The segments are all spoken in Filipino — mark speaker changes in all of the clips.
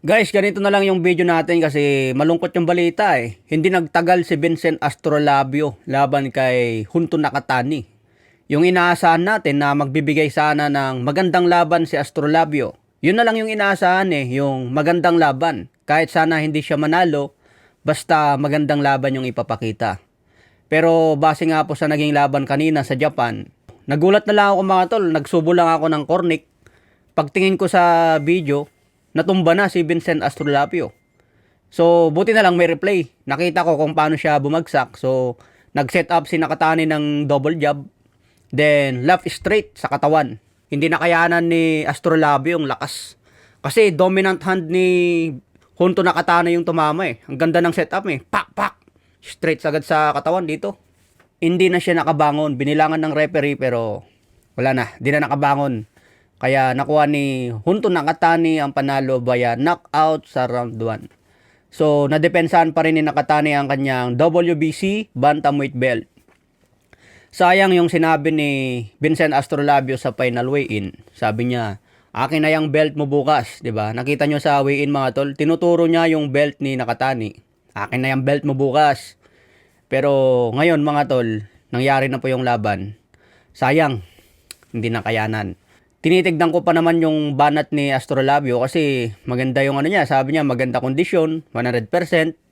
Speaker 1: Guys, ganito na lang yung video natin kasi malungkot yung balita eh. Hindi nagtagal si Vincent Astrolabio laban kay Junto Nakatani. Yung inaasahan natin na magbibigay sana ng magandang laban si Astrolabio. Yun na lang yung inaasahan eh, yung magandang laban. Kahit sana hindi siya manalo, basta magandang laban yung ipapakita. Pero base nga po sa naging laban kanina sa Japan, nagulat na lang ako mga tol, nagsubo lang ako ng cornic. Pagtingin ko sa video, natumba na si Vincent Astrolabio. So, buti na lang may replay. Nakita ko kung paano siya bumagsak. So, nag-set up si Nakatani ng double jab. Then, left straight sa katawan. Hindi nakayanan ni Astrolabio yung lakas. Kasi dominant hand ni Junto Nakatani yung tumama eh. Ang ganda ng setup eh. Pak, pak! Straight agad sa katawan dito. Hindi na siya nakabangon. Binilangan ng referee pero wala na. Hindi na nakabangon. Kaya nakuha ni Junto Nakatani ang panalo via knockout sa round 1. So, nadepensahan pa rin ni Nakatani ang kanyang WBC Bantamweight belt. Sayang yung sinabi ni Vincent Astrolabio sa final weigh-in. Sabi niya, akin na yung belt mo bukas, 'di ba? Nakita nyo sa weigh-in mga tol, tinuturo niya yung belt ni Nakatani. Akin na yung belt mo bukas. Pero ngayon mga tol, nangyari na po yung laban. Sayang, hindi nakayanan. Tinitignan ko pa naman yung banat ni Astrolabio kasi maganda yung ano niya. Sabi niya maganda kondisyon, 100%.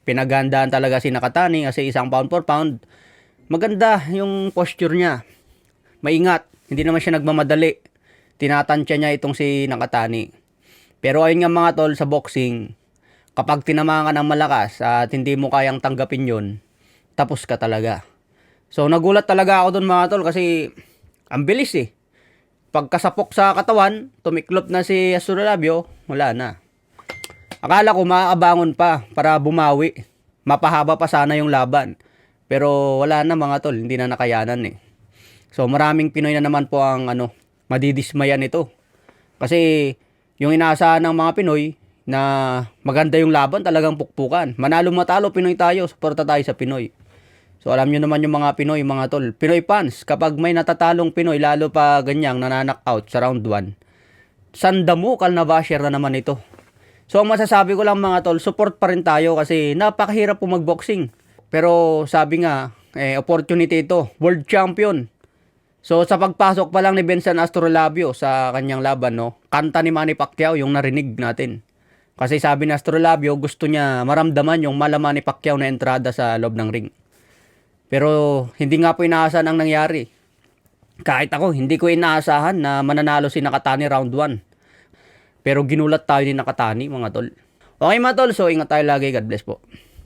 Speaker 1: Pinagandaan talaga si Nakatani kasi isang pound for pound. Maganda yung posture niya. Maingat, hindi naman siya nagmamadali. Tinatansya niya itong si Nakatani. Pero ayun nga mga tol sa boxing, kapag tinamaan ka ng malakas at hindi mo kayang tanggapin yun, tapos ka talaga. So nagulat talaga ako dun mga tol kasi ang bilis eh. Pagkasapok sa katawan, tumiklop na si Astrolabio, wala na. Akala ko makakabangon pa para bumawi. Mapahaba pa sana yung laban. Pero wala na mga tol, hindi na nakayanan eh. So maraming Pinoy na naman po ang madidismayan ito. Kasi yung inaasahan ng mga Pinoy na maganda yung laban talagang pukpukan. Manalo matalo Pinoy tayo, suporta tayo sa Pinoy. So alam nyo naman yung mga Pinoy, mga tol. Pinoy fans, kapag may natatalong Pinoy, lalo pa ganyang nananockout sa round 1, sandamukal na basher na naman ito. So ang masasabi ko lang mga tol, support pa rin tayo kasi napakahirap po magboxing. Pero sabi nga, opportunity ito, world champion. So sa pagpasok pa lang ni Vincent Astrolabio sa kanyang laban, no, kanta ni Manny Pacquiao yung narinig natin. Kasi sabi ni Astrolabio, gusto niya maramdaman yung mala Manny Pacquiao na entrada sa loob ng ring. Pero hindi nga po inaasahan ang nangyari. Kahit ako, hindi ko inaasahan na mananalo si Nakatani round 1. Pero ginulat tayo ni Nakatani mga tol. Okay mga tol, so ingat tayo lagi. God bless po.